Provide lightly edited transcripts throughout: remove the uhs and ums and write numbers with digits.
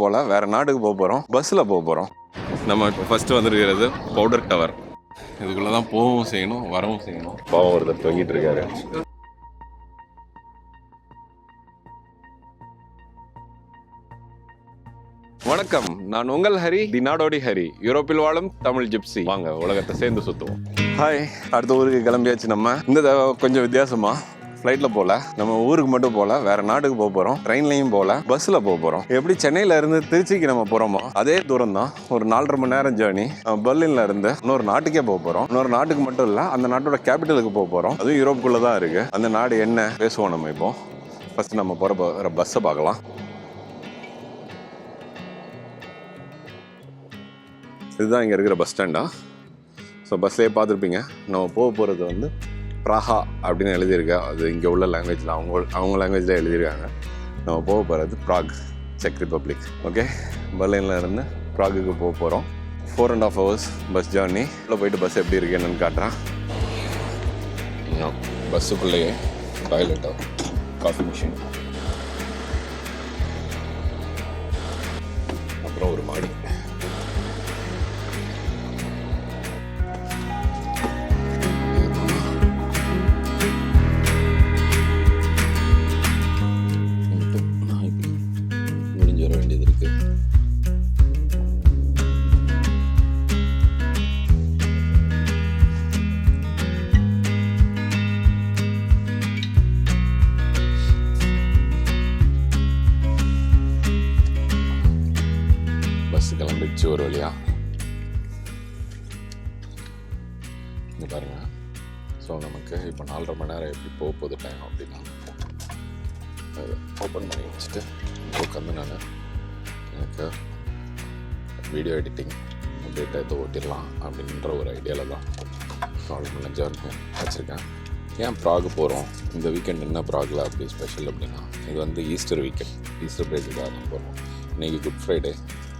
போல வேற நாட்டுக்கு போக போகிறோம். பஸ்ஸில் போக போகிறோம். நம்ம இப்போ ஃபஸ்ட்டு வந்துருக்கிறது பவுடர் டவர். இதுக்குள்ளே தான் போகவும் செய்யணும், வரவும் செய்யணும். பாவம் ஒருத்தர் தொங்கிட்டு இருக்காரு. வணக்கம், நான் உங்கள் ஹரி, தி நாடோடி ஹரி, யூரோப்பில் வாழும் தமிழ் ஜிப்சி. வாங்க உலகத்தை சேர்ந்து சுற்றுவோம். ஹாய், அடுத்த ஊருக்கு கிளம்பியாச்சு. நம்ம இந்த தடவை கொஞ்சம் வித்தியாசமா ஃப்ளைட்டில் போகல, நம்ம ஊருக்கு மட்டும் போகல, வேற நாட்டுக்கு போக போகிறோம். ட்ரெயின்லையும் போகல, பஸ்ஸில் போக போகிறோம். எப்படி சென்னையில இருந்து திருச்சிக்கு நம்ம போகிறோமோ அதே தூரம் தான், ஒரு 4.5 மணி நேரம் ஜேர்னி. பெர்லின்ல இருந்து இன்னொரு நாட்டுக்கே போக போகிறோம். இன்னொரு நாட்டுக்கு மட்டும் இல்லை, அந்த நாட்டோட கேபிட்டலுக்கு போக போகிறோம். அதுவும் யூரோப்புக்குள்ளே தான் இருக்குது. அந்த நாடு என்ன பேசுவோம் நம்ம இப்போ. ஃபர்ஸ்ட் நம்ம போகிற பஸ்ஸை பார்க்கலாம். இதுதான் இங்கே இருக்கிற பஸ் ஸ்டாண்டா. ஸோ பஸ்லேயே பார்த்துருப்பீங்க. நம்ம போக போகிறது வந்து ப்ராஹா அப்படின்னு எழுதியிருக்கா. அது இங்கே உள்ள லாங்குவேஜில் அவங்க லாங்குவேஜில் எழுதியிருக்காங்க. நம்ம போக போகிறது ப்ராக், செக் ரிப்பப்ளிக். ஓகே, பெர்லின்ல இருந்து ப்ராகுக்கு போக போகிறோம். 4.5 hours பஸ் ஜேர்னி. உள்ளே போயிட்டு பஸ் எப்படி இருக்கு என்னன்னு காட்டுறேன். பஸ்ஸுக்குள்ளேயே டாய்லெட்டோ, காஃபி மிஷின், அப்புறம் ஒரு மாடி. பஸ் கிளம்பிடுச்சு ஒரு வழியா. இங்கே பாருங்க. ஸோ நமக்கு இப்போ 4.5 மணி நேரம் எப்படி போக போகுது டைம் அப்படின்னா, ஓப்பன் பண்ணி வச்சுட்டு உட்காந்து நான் எனக்கு வீடியோ எடிட்டிங் அப்படின்ட்டு எதை ஓட்டிடலாம் அப்படின்ற ஒரு ஐடியாவில் தான் 4 மணி நேரம் வச்சுருக்கேன். ஏன் ப்ராக் போகிறோம் இந்த வீக்கெண்ட், என்ன ப்ராகில் அப்படி ஸ்பெஷல் அப்படின்னா, இது வந்து ஈஸ்டர் வீக்கெண்ட், ஈஸ்டர் பிரேக்குக்காக தான் போகிறோம். இன்றைக்கி குட் ஃப்ரைடே.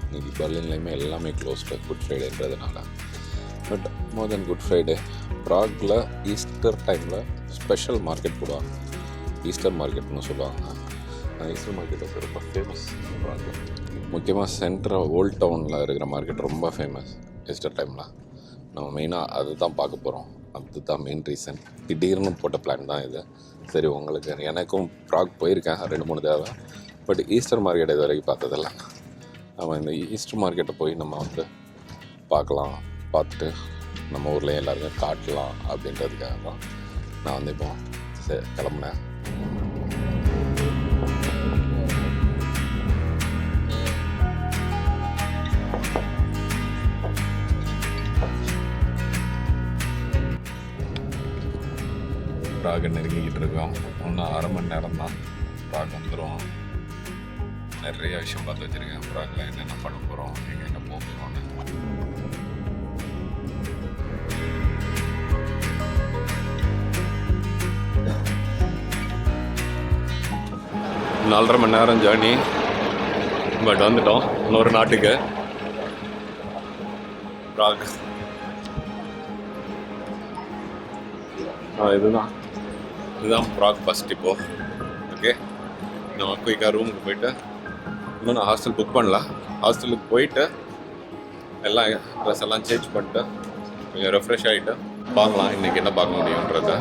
இன்றைக்கி பெர்லின்லேயுமே எல்லாமே க்ளோஸ்டு குட் ஃப்ரைடேன்றதுனால. But more then good Friday, ப்ராகில் ஈஸ்டர் டைமில் ஸ்பெஷல் மார்க்கெட் போடுவாங்க. ஈஸ்டர் மார்க்கெட்னு சொல்லுவாங்க. அந்த ஈஸ்டர் மார்க்கெட் வந்து ரொம்ப ஃபேமஸ் ப்ராகில். முக்கியமாக சென்ட்ரல் ஓல்ட் டவுனில் இருக்கிற மார்க்கெட் ரொம்ப ஃபேமஸ் ஈஸ்டர் டைமில். நம்ம மெயினாக அது தான் பார்க்க போகிறோம். அதுதான் மெயின் ரீசன். திடீர்னு போட்ட பிளான் தான் இது. சரி, உங்களுக்கு எனக்கும் ப்ராக் போயிருக்கேன் 2-3 தடவை. பட் ஈஸ்டர் மார்க்கெட் இது வரைக்கும் பார்த்ததில்ல. நம்ம இந்த ஈஸ்டர் மார்க்கெட்டை போய் நம்ம வந்து பார்க்கலாம், பார்த்துட்டு நம்ம ஊரில் எல்லாருக்கும் காட்டலாம் அப்படின்றதுக்காக தான் நான் வந்து இப்போ கிளம்புனேன். ப்ராக் நெருங்கிக்கிட்டு இருக்கோம். இன்னும் 1/2 மணி நேரம் தான் ப்ராக் வந்துடும். நிறைய விஷயம் பார்த்து வச்சுருக்கேன். ப்ராகில் என்னென்ன பண்ண போகிறோம், எங்கெங்கே போக போகிறோன்னு. நாலரை மணி நேரம் ஜேர்னி. பட் வந்துட்டோம் இன்னொரு நாட்டுக்கு, ப்ராக். இதுதான் ப்ராக் பஸ் டிப்போ. ஓகே, நம்ம குயிக்காக ரூமுக்கு போயிட்டு, இன்னும் நான் ஹாஸ்டல் புக் பண்ணல. ஹாஸ்டலுக்கு போயிட்டு எல்லாம் ட்ரெஸ் எல்லாம் சேஞ்ச் பண்ணிட்டு கொஞ்சம் ரெஃப்ரெஷ் ஆகிட்டு பார்க்கலாம் இன்றைக்கி என்ன பார்க்க முடியுன்றத.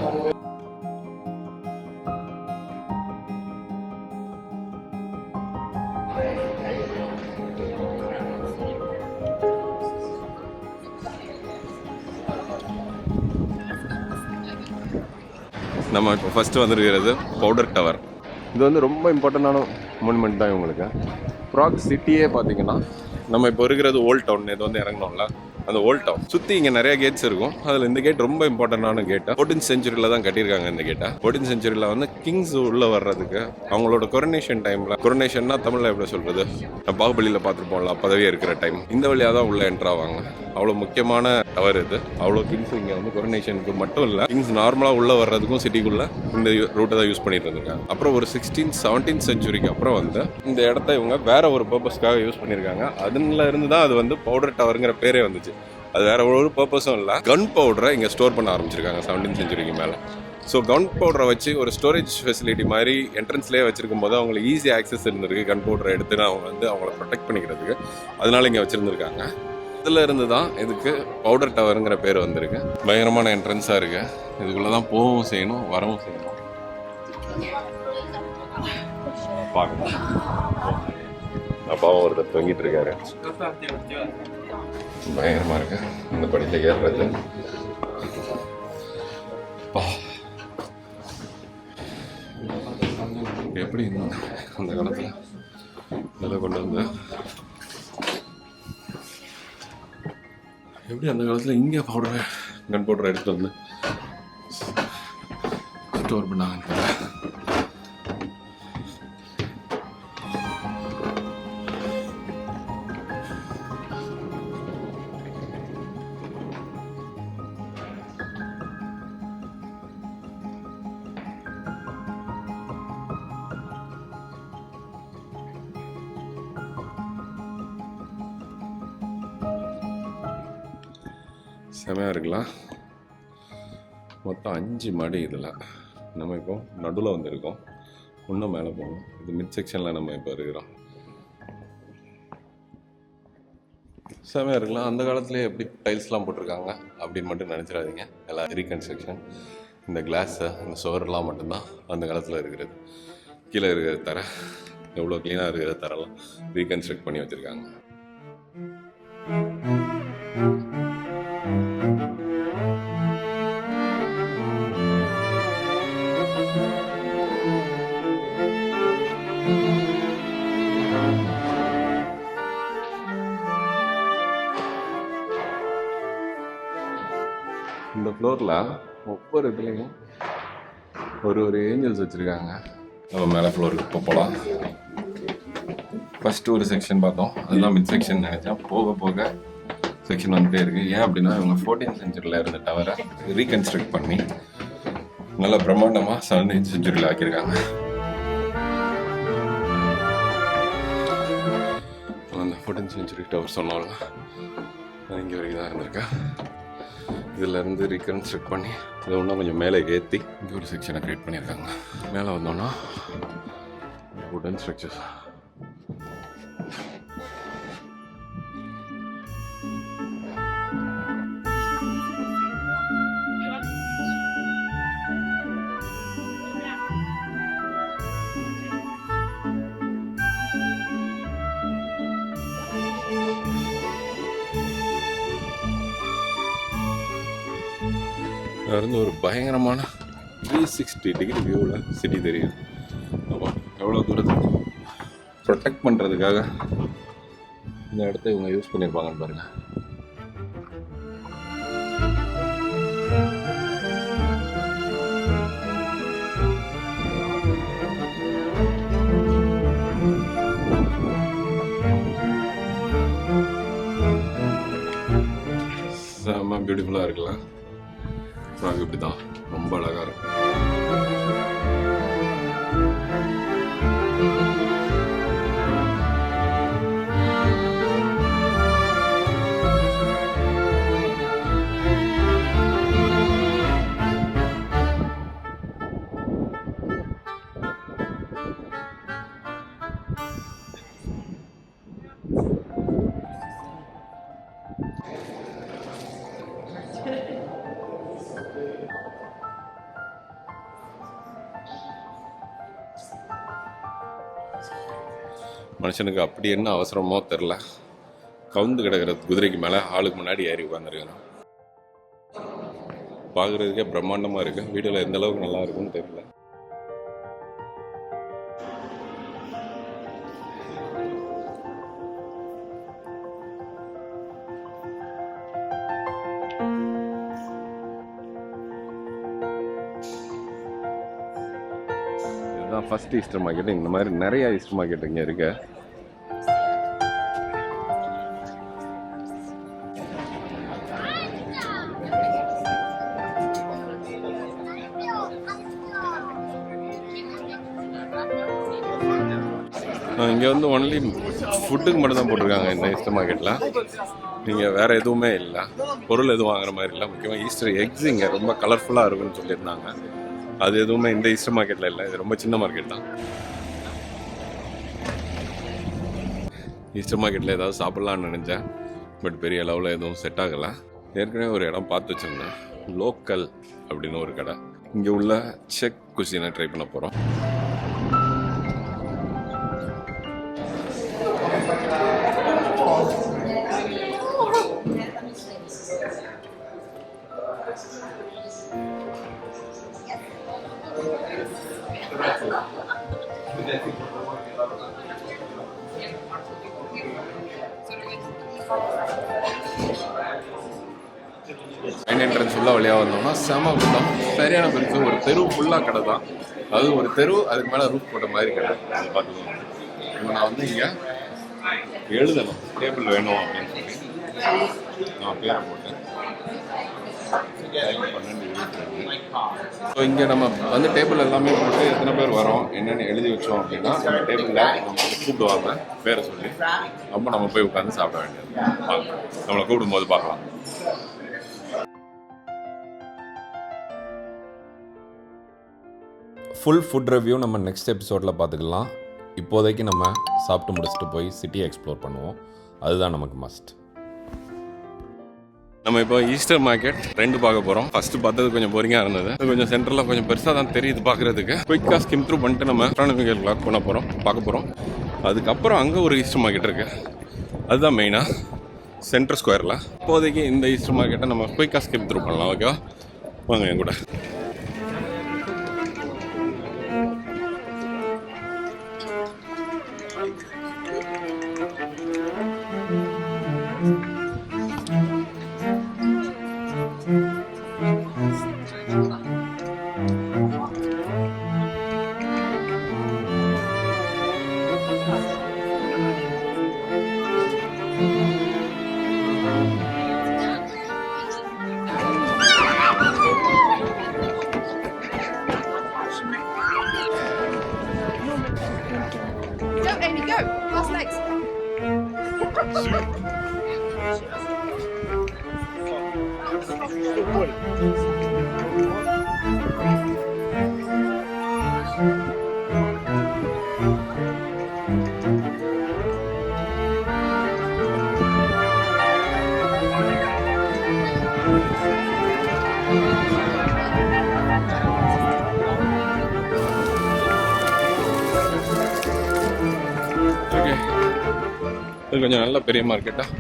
நம்ம இப்போ ஃபஸ்ட்டு வந்துருக்கிறது பவுடர் டவர். இது வந்து ரொம்ப இம்பார்ட்டண்டான மூமெண்ட் தான் இவங்களுக்கு. ப்ராக் சிட்டியே பார்த்தீங்கன்னா, நம்ம இப்போ இருக்கிறது ஓல்ட் டவுன். இது வந்து இறங்கணும்ல, அந்த ஓல்ட் டவுன் சுற்றி இங்கே நிறைய கேட்ஸ் இருக்கும். அதில் இந்த கேட் ரொம்ப இம்பார்ட்டண்டான கேட்டு. 14th century தான் கட்டியிருக்காங்க இந்த கேட்டை. 14th century வந்து கிங்ஸ் உள்ளே வர்றதுக்கு அவங்களோட கொரோனேஷன் டைமில், கொரோனேஷன்னா தமிழில் எப்படி சொல்கிறது, பாகுபலியில் பார்த்துருப்போம்ல, பதவியாக இருக்கிற டைம், இந்த வழியாக தான் உள்ளே என்ட்ரு ஆவாங்க. அவ்வளோ முக்கியமான டவர் இது. அவ்வளோ கிங்ஸ் இங்கே வந்து கொரோனேஷனுக்கு மட்டும் இல்லை, கிங்ஸ் நார்மலாக உள்ளே வர்றதுக்கும் சிட்டிக்குள்ளே இந்த ரூட்டை தான் யூஸ் பண்ணிட்டு இருந்திருக்காங்க. அப்புறம் ஒரு 16th 17th centuryக்கு அப்புறம் வந்து இந்த இடத்த இவங்க வேற ஒரு பர்பஸ்க்காக யூஸ் பண்ணியிருக்காங்க. அதுல இருந்து தான் அது வந்து பவுடர் டவருங்கிற பேரே வந்துச்சு. அது வேற ஒரு பர்பஸும் இல்லை. கன் பவுடரை இங்கே ஸ்டோர் பண்ண ஆரம்பிச்சிருக்காங்க 17th centuryக்கு மேலே. ஸோ கன் பவுடரை வச்சு ஒரு ஸ்டோரேஜ் ஃபெசிலிட்டி மாதிரி என்ட்ரன்ஸ்லேயே வச்சிருக்கும் போது அவங்களுக்கு ஈஸி ஆக்சஸ் இருந்திருக்கு கன் பவுடரை எடுத்துன்னு அவங்க வந்து அவங்கள ப்ரொடெக்ட் பண்ணிக்கிறதுக்கு. அதனால இங்கே வச்சுருந்துருக்காங்க. இதில் இருந்து தான் இதுக்கு பவுடர் டவருங்கிற பேர் வந்திருக்கு. பயங்கரமான என்ட்ரன்ஸாக இருக்குது. இதுக்குள்ளே தான் போகவும் செய்யணும், வரவும் செய்யணும். பார்க்கணும். அப்பாவும் ஒருத்தர் தொங்கிட்டு இருக்காரு. பயங்கரமாக இருக்கு இந்த படியில் ஏறுறது. எப்படி அந்த காலத்தில் இதெல்லாம் கொண்டு வந்து எப்படி அந்த காலத்தில் இங்கே கன் பவுடரை எடுத்து வந்து ஸ்டோர் பண்ணாங்கன்னு தெரியல. செமையாக இருக்கலாம். மொத்தம் 5 மாடி இதில். நம்ம இப்போ நடுவில் வந்திருக்கோம். இன்னும் மேலே போகணும். இது மிட் செக்ஷனில் நம்ம இப்போ இருக்கிறோம். செமையாக இருக்கலாம். அந்த காலத்துலேயே எப்படி டைல்ஸ்லாம் போட்டிருக்காங்க அப்படின்னு மட்டும் நினச்சிடாதீங்க. எல்லாம் ரீகன்ஸ்ட்ரக்ஷன். இந்த கிளாஸு இந்த சுவரெல்லாம் மட்டும்தான் அந்த காலத்தில் இருக்கிறது. கீழே இருக்கிற தர எவ்வளோ க்ளீனாக இருக்கிற தரெல்லாம் ரீகன்ஸ்ட்ரக்ட் பண்ணி வச்சுருக்காங்க. இந்த ஃப்ளோரில் ஒவ்வொரு இதுலேயும் ஒரு ஏஞ்சல்ஸ் வச்சுருக்காங்க. நம்ம மேலே ஃப்ளோருக்கு இப்போ போகலாம். ஃபஸ்ட்டு ஒரு செக்ஷன் பார்த்தோம், அதுதான் மிட் செக்ஷன் நினச்சேன். போக போக செக்ஷன் வந்துகிட்டே இருக்குது. ஏன் அப்படின்னா இவங்க 14th centuryல இருந்த டவரை ரீகன்ஸ்ட்ரக்ட் பண்ணி நல்லா பிரம்மாண்டமாக 17th centuryல ஆக்கியிருக்காங்க. அந்த 14th century டவர் சொன்னால நான் இங்கே வரைக்கும் தான் இருந்திருக்கேன். இதிலேருந்து ரீகன்ஸ்ட்ரக்ட் பண்ணி இதை இன்னும் கொஞ்சம் மேலே ஏற்றி இங்கே ஒரு செக்ஷனை க்ரியேட் பண்ணியிருக்காங்க. மேலே வந்தோன்னா வுடன் ஸ்ட்ரக்சர்ஸ். இருந்து ஒரு பயங்கரமான 360 டிகிரி வியூவில் சிட்டி தெரியும். அப்போ எவ்வளோ தூரத்துக்கு ப்ரொடெக்ட் பண்ணுறதுக்காக இந்த இடத்த இவங்க யூஸ் பண்ணியிருப்பாங்கன்னு பாருங்கள். செம்ம பியூட்டிஃபுல்லாக இருக்குல்ல. அப்புறம் இப்படி தான் ரொம்ப அழகாக இருக்கும். மனுஷனுக்கு அப்படி என்ன அவசரமோ தெரில, கவுந்து கிடக்கிற குதிரைக்கு மேலே ஆளுக்கு முன்னாடி ஏறி உட்காந்துருக்கணும். பார்க்குறதுக்கே பிரம்மாண்டமாக இருக்குது. வீடியோவில் எந்த அளவுக்கு நல்லா இருக்குன்னு தெரியல. இதுதான் ஃபர்ஸ்ட் ஈஸ்டர் மார்க்கெட். இந்த மாதிரி நிறைய ஈஸ்டர் மார்க்கெட் இங்கே இருக்கு. இங்கே வந்து ஒன்லி ஃபுட்டுக்கு மட்டும் தான் போட்டிருக்காங்க இந்த ஈஸ்டர் மார்க்கெட்டில். இங்கே வேறு எதுவுமே இல்லை, பொருள் எதுவும் வாங்குற மாதிரி இல்லை. முக்கியமாக ஈஸ்டர் எக்ஸ் இங்கே ரொம்ப கலர்ஃபுல்லாக இருக்குன்னு சொல்லியிருந்தாங்க. அது எதுவுமே இந்த ஈஸ்டர் மார்க்கெட்டில் இல்லை. இது ரொம்ப சின்ன மார்க்கெட் தான். ஈஸ்டர் மார்க்கெட்டில் ஏதாவது சாப்பிட்லான்னு நினச்சேன், பட் பெரிய அளவில் எதுவும் செட் ஆகலை. ஏற்கனவே ஒரு இடம் பார்த்து வச்சுருந்தேன், லோக்கல் அப்படின்னு ஒரு கடை. இங்கே உள்ள செக் குசினை ட்ரை பண்ண போகிறோம். மெயின் என்ட்ரன்ஸ் உள்ள வழியாக வந்தோம்னா செம கூட்டம், சரியான பெருசு. ஒரு தெரு ஃபுல்லாக கடை தான். அது ஒரு தெரு, அதுக்கு மேலே ரூஃப் போட்ட மாதிரி கடை. அது பார்த்துக்கோங்க. இப்போ நான் வந்து இங்கே எழுதணும், டேபிள் வேணும் அப்படின்னு சொல்லி நான் பேரை போட்டேன். ஸோ இங்கே நம்ம வந்து டேபிள் எல்லாமே போட்டு எத்தனை பேர் வரோம் என்னென்னு எழுதி வச்சோம் அப்படின்னா நம்ம டேபிளில் நம்ம கூப்பிடுவாங்க பேரை சொல்லி. அப்போ நம்ம போய் உட்காந்து சாப்பிட வேண்டியது. நம்மளை கூப்பிடும்போது பார்க்கலாம். ஃபுல் ஃபுட் ரிவ்யூ நம்ம நெக்ஸ்ட் எபிசோடில் பார்த்துக்கலாம். இப்போதைக்கு நம்ம சாப்பிட்டு முடிச்சுட்டு போய் சிட்டியை எக்ஸ்ப்ளோர் பண்ணுவோம். அதுதான் நமக்கு மஸ்ட். நம்ம இப்போ ஈஸ்டர் மார்க்கெட் 2 பார்க்க போகிறோம். ஃபர்ஸ்ட் பார்த்தது கொஞ்சம் போரிங்காக இருந்தது. கொஞ்சம் சென்டரில் கொஞ்சம் பெருசாக தான் தெரியுது பார்க்குறதுக்கு. குயிக்காக ஸ்கிம் த்ரூ பண்ணிட்டு நம்ம அஸ்ட்ரானமிக்கல் கிளாக் பார்க்க போகிறோம். அதுக்கப்புறம் அங்கே ஒரு ஈஸ்டர் மார்க்கெட் இருக்குது, அதுதான் மெயினாக சென்ட்ரல் ஸ்கொயரில். இப்போதைக்கு இந்த ஈஸ்டர் மார்க்கெட்டை நம்ம குயிக்காக ஸ்கிம் த்ரூ பண்ணலாம். ஓகேவா, வாங்க என் கூட. Don't Amy, go! Last legs. இது கொஞ்சம் நல்ல பெரிய மார்க்கெட்டாக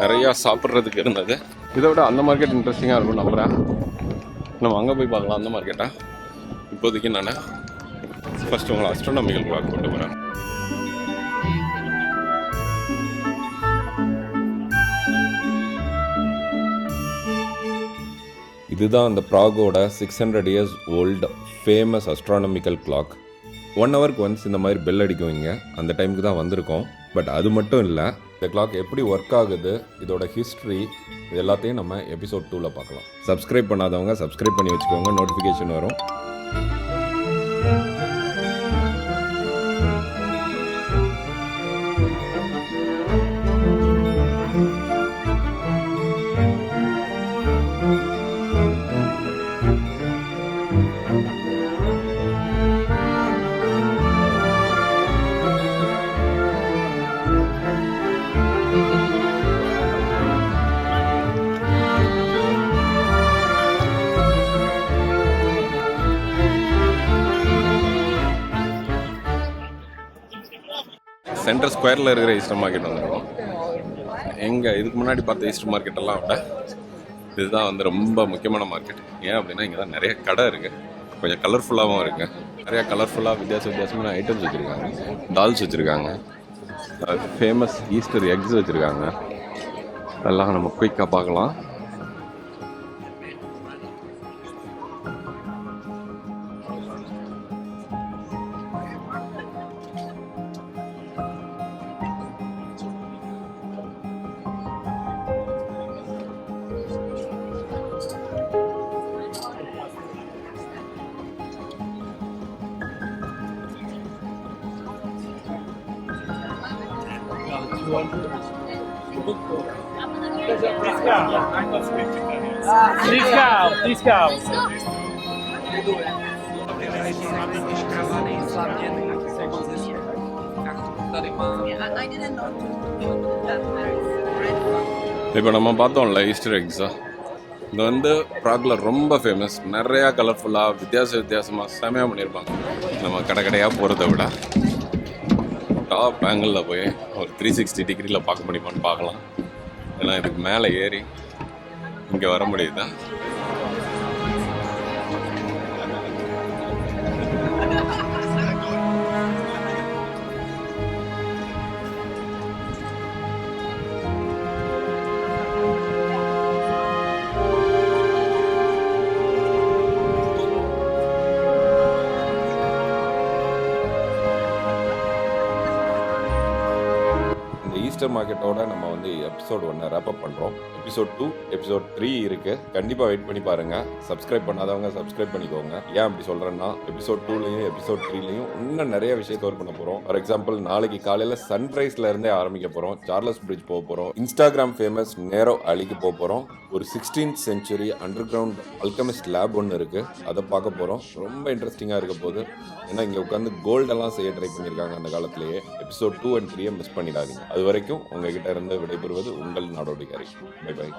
நிறையா சாப்பிட்றதுக்கு இருந்தது. இதை விட அந்த மார்க்கெட் இன்ட்ரெஸ்டிங்காக இருக்கும் நம்புகிறேன். நம்ம அங்கே போய் பார்க்கலாம் அந்த மார்க்கெட்டை. இப்போதைக்கு நான் ஃபஸ்ட்டு உங்களை அஸ்ட்ரானமிக்கல் கிளாக் கொண்டு போகிறேன். இதுதான் அந்த ப்ராகோட 600 years old famous astronomical clock. 1 ஹவருக்கு ஒன்ஸ் இந்த மாதிரி பெல் அடிக்குவீங்க. அந்த டைமுக்கு தான் வந்திருக்கோம். பட் அது மட்டும் இல்லை, இந்த கிளாக் எப்படி ஒர்க் ஆகுது, இதோட ஹிஸ்ட்ரி, இது எல்லாத்தையும் நம்ம எபிசோட் 2ல் பார்க்கலாம். சப்ஸ்கிரைப் பண்ணாதவங்க சப்ஸ்கிரைப் பண்ணி வச்சுக்கோங்க, நோட்டிஃபிகேஷன் வரும். சென்ட்ரல் ஸ்கொயரில் இருக்கிற ஈஸ்டர் மார்க்கெட் வந்துடும். எங்கே இதுக்கு முன்னாடி பார்த்த ஈஸ்டர் மார்க்கெட்டெல்லாம் விட இதுதான் வந்து ரொம்ப முக்கியமான மார்க்கெட். ஏன் அப்படின்னா இங்கே தான் நிறைய கடை இருக்குது, கொஞ்சம் கலர்ஃபுல்லாகவும் இருக்குது. நிறையா கலர்ஃபுல்லாக வித்தியாசமான ஐட்டம்ஸ் வச்சுருக்காங்க. டால்ஸ் வச்சுருக்காங்க, ஃபேமஸ் ஈஸ்டர் எக்ஸ் வச்சுருக்காங்க. அதெல்லாம் நம்ம குயிக்காக பார்க்கலாம். Discount. I didn't know that there is red one. இப்போ நம்ம பார்த்தோம்ல ஈஸ்டர் எக்ஸா, இது வந்து ப்ராக்ல ரொம்ப ஃபேமஸ். நிறையா கலர்ஃபுல்லாக வித்தியாசமாக செமையாக பண்ணியிருப்பாங்க. நம்ம கடையாக போகிறத விட டாப் ஆங்கிளில் போய் ஒரு 360 டிகிரியில் பார்க்க முடியுமான்னு பார்க்கலாம். ஏன்னா இதுக்கு மேலே ஏறி இங்கே வர முடியுதா? ஈஸ்டர் மார்க்கெட்டோட நம்ம வந்து எபிசோட் 1 ரேப் அப் பண்ணுறோம். எபிசோட் 2, எபிசோட் 3 இருக்குது. கண்டிப்பாக வெயிட் பண்ணி பாருங்கள். சப்ஸ்கிரைப் பண்ணாதவங்க சப்ஸ்கிரைப் பண்ணிக்கோங்க. ஏன் அப்படி சொல்கிறேன்னா எபிசோட் 2லையும் எபிசோட் 3லையும் இன்னும் நிறைய விஷயம் கவர் பண்ண போகிறோம். ஃபார் எக்ஸாம்பிள், நாளைக்கு காலையில் சன்ரைஸ்ல இருந்தே ஆரம்பிக்க போகிறோம். சார்லஸ் பிரிட்ஜ் போக போகிறோம். இன்ஸ்டாகிராம் ஃபேமஸ் நேரோ அலிக்கு போக போகிறோம். ஒரு 16th century under ground alchemist lab ஒன்று இருக்குது, அதை பார்க்க போகிறோம். ரொம்ப இன்ட்ரெஸ்டிங்காக இருக்க போகுது. ஏன்னா இங்கே உட்காந்து கோல்டெல்லாம் செய்ய ட்ரை பண்ணியிருக்காங்க அந்த காலத்திலேயே. எபிசோட் 2 and 3 மிஸ் பண்ணிடாதீங்க. அது வரைக்கும் உங்ககிட்ட இருந்து விடைபெறுவது உங்கள் நாடோடிகாரி. By by.